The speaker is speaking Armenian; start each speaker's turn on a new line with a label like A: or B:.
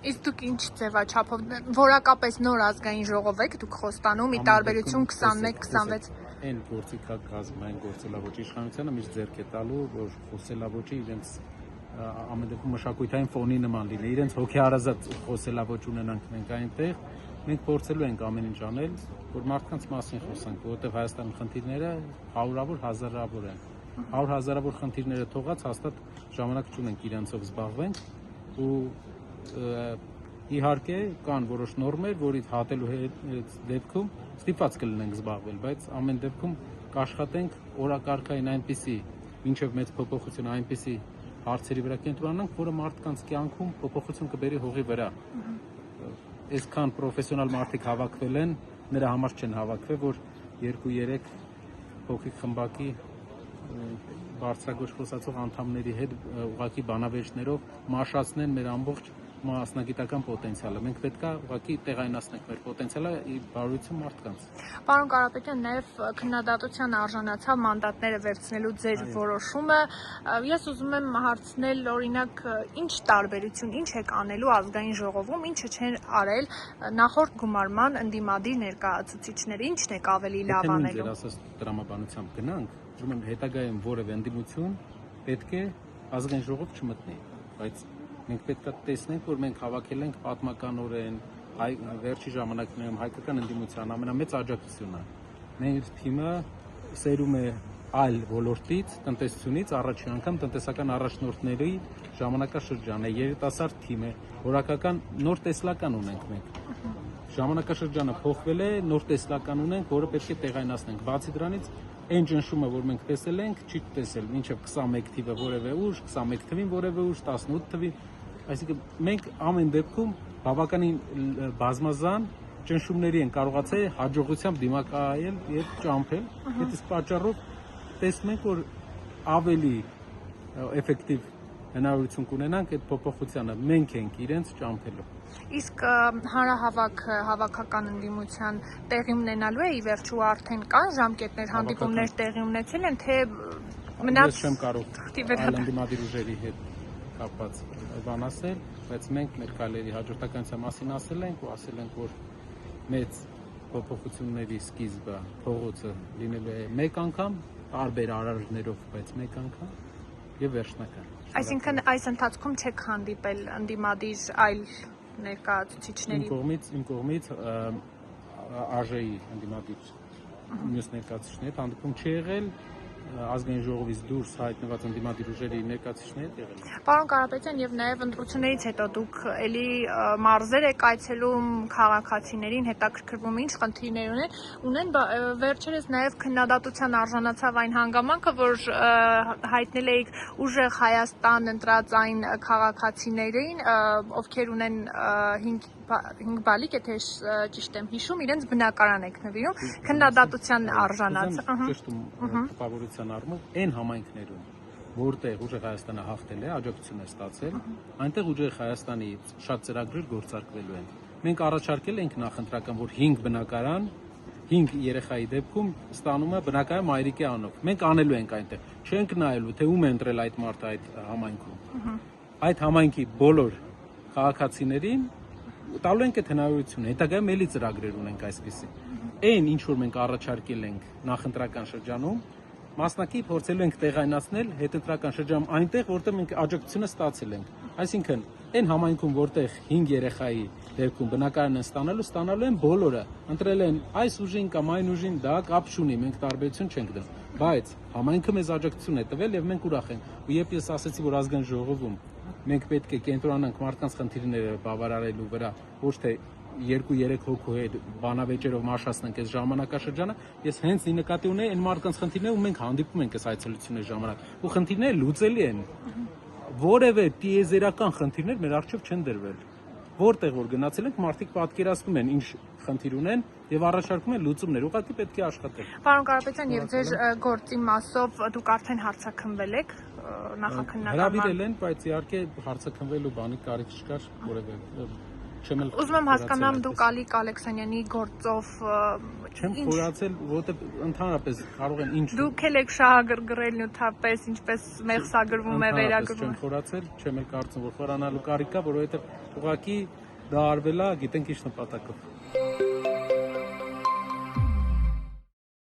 A: Իսկ դուք ինչ ձևաչափով որակապես նոր ազգային ժողով եք դուք խոստանում՝ ի տարբերություն 21-26
B: այն գործիքակազմային գործելավոճի իշխանությանը միշտ ձեռք է տալու, որ խոսելավոճի իրենց ամեն դեպքում մշակութային ֆոնի նման լինի, իրենց հոգեհարազատ խոսելավոճ ունենանք մենք այնտեղ, մենք փորձելու ենք ամեն ինչ անել, որ մարդկանց մասին խոսանք, որովհետև Հայաստանի խնդիրները հարյուրավոր, հազարավոր են, 100,000-ավոր խնդիրները թողած հաստատ ժամանակ չունենք իրենցով զբաղվենք ու իհարկե կան որոշ նորմեր, որից հատելու դեպքում ստիպված կլինենք զբաղվել, բայց ամեն դեպքում կաշխատենք օրակարգային այնպիսի, մինչև մեծ փոփոխություն այնպիսի հարցերի վրա կենտրոնանանք, որը մարդկանց կյանքում փոփոխություն կբերի հողի վրա։ Այսքան պրոֆեսիոնալ մարդիկ հավաքվել են, նրա համար չեն հավաքվել, որ 2-3 փոքրիկ խմբակի բարձրագույն խոսացող անդամների հետ ուղղակի բանավեճներով մաշացնեն մեր ամբողջ մասնագիտական պոտենցիալը։ Մենք պետք է ուղղակի տեղայնացնենք մեր պոտենցիալը ի բարօրություն մարդկանց։
A: Պարոն Կարապետյան, նաև քննադատության արժանացավ մանդատները վերցնելու ձեր որոշումը։ Ես ուզում եմ հարցնել, օրինակ, ինչ տարբերություն, ինչ եք անելու ազգային ժողովում, ինչը չեն արել նախորդ գումարման ընդդիմադիր ներկայացուցիչները, ինչն եք ավելի լավ անելու։
B: Ձեր ասած տրամաբանությամբ գնանք, ուզում եմ հետագայում որևէ ընդդիմություն պետք է ազգային ժողով չմտնի, բայց մենք պետք է տեսնենք, որ մենք հավաքել ենք պատմականորեն վերջի ժամանակներում հայկական ընդդիմության ամենամեծ աջակցությունը։ Մեր թիմը սերում է այլ ոլորտից, տնտեսությունից, առաջին անգամ տնտեսական առաջնորդների ժամանակաշրջան է, երիտասարդ թիմ է, որակական նոր տեսլական ունենք մենք։ Ժամանակաշրջանը փոխվել է, նոր տեսլական ունենք, որը պետք է տեղայնացնենք։ Բացի դրանից, այն ճնշումը, որ մենք տեսել ենք, չի տեսել մինչև 21 թիվը որևէ ուժ, 21 թվին որևէ ուժ, 18 թվին, այսինքն մենք ամեն դեպքում բավականին բազմազան ճնշումների են կարողացել հաջողությամբ դիմակայել եւ ճամփել։ Այդ պատճառով տեսնում ենք, որ ավելի էֆեկտիվ հնարավորություն կունենանք այդ փոփոխությանը, մենք ենք իրենց ճամփելու։
A: Իսկ հանրահավաքական ընդդիմության տեղի ունենալու է ի վերջո արդեն կան ժամկետներ, հանդիպումներ տեղի ունեցել են, թե մնաց։
B: Ես չեմ կարող այլ ընդդիմադիր ուժերի հետ կապված բան ասել, բայց մենք մեր քայլերի հաջորդականության մասին ասել ենք ու ասել ենք, որ մեծ փոփոխությունների սկիզբը փողոցը լինելու է մեկ անգամ, տարբեր արարներով, բայց մեկ անգամ եւ վերջնական։
A: Այսինքն այս ընթացքում չեք հանդիպել ընդդիմադիր այլ ներկայացուցիչների։
B: Իմ կողմից ԱԺ-ի ընդդիմադիր մյուս ներկայացուցիչների հանդիպում չի եղել, ազգային ժողովից դուրս հայտնված ընդդիմադիր ուժերի ներկայացուցիչների հետ եղել։
A: Պարոն Կարապետյան, եւ նաեւ ընտրություններից հետո դուք էլի մարզեր եք այցելում քաղաքացիներին, հետաքրքրվում ինչ խնդիրներ ունեն, վերջերս նաեւ քննադատության արժանացավ այն հանգամանքը, որ հայտնել էիք ուժեղ Հայաստան ընտրած այն քաղաքացիներին, ովքեր ունեն 5 բալիկ, եթե ճիշտ եմ հիշում, իրենց բնակարան եք նվիրում, քննադատության արժանացավ։
B: Տպավորության առումով այն համայնքներում, որտեղ ուժեղ Հայաստանը հաղթել է, աջակցություն է ստացել, այնտեղ ուժեղ Հայաստանի շատ ծրագրեր գործարկվելու են։ Մենք առաջարկել ենք նախընտրական, որ 5 բնակարան 5 երեխայի դեպքում ստանում է բնակարան մայրիկի անունով։ Մենք անելու ենք այնտեղ։ Չենք նայելու, թե ում է ընտրել այդ մարդը այդ համայնքում։ Այդ համայնքի բոլոր քաղաքացիներին տալու ենք այդ հնարավորությունը, հետագայում էլի ծրագրեր ունենք այսպիսի։ Այն ինչ որ մենք առաջարկել ենք նախընտրական շրջանում, մասնակի փորձելու ենք տեղայնացնել հետընտրական շրջանում այնտեղ, որտեղ մենք աջակցությունը ստացել ենք։ Այսինքն, այն համայնքում, որտեղ 5 երեխայի դեպքում բնակարան են ստանալու են բոլորը, ընտրել են այս ուժին կամ այն ուժին, դա կապ չունի, մենք տարբերություն չենք դնում, բայց համայնքը մեզ աջակցություն է տվել եւ մենք ուրախ ենք։ Ու երբ ես ասացի, որ ազգային ժողովում մենք պետք է կենտրոնանանք մարդկանց խնդիրները բավարարելու վրա, ոչ թե 2-3 հոգու հետ բանավեճերով մաշացնենք այս ժամանակաշրջանը, ես հենց նկատի ունեի այն մարդկանց խնդիրները, ու մենք հանդիպում ենք այս այցելությունների ժամանակ, ու խնդիրները լուծելի են։ Որևէ տիեզերական խնդիրներ մեր առջև չեն դրվել։ Որտեղ որ գնացել ենք, մարդիկ պատկերացնում են ինչ խնդիր ունեն եւ առաջարկում են լուծումներ, ուղղակի պետք է աշխատել։
A: Պարոն Կարապետյան, եւ ձեր գործի մասով դուք արդեն հարցաքննվել եք նախաքննական։
B: Հրավիրել են, բայց իհարկե հարցաքննվելու բանի կարիք չկար որևէ չեմ էլ
A: Ուզում եմ հասկանամ դուք Ալիկ Ալեքսանյանի գործով
B: չեմ խորացել, որովհետև ընդհանրապես կարող են ինչ
A: դուք էլ եք շահագրգռել նյութապես, ինչպես մեղսագրվում է, վերագրվում
B: չեմ խորացել, չեմ էլ կարծում, որ խորանալու կարիք կա, որովհետև ուղղակի դա արվել է, գիտենք ինչ նպատակով։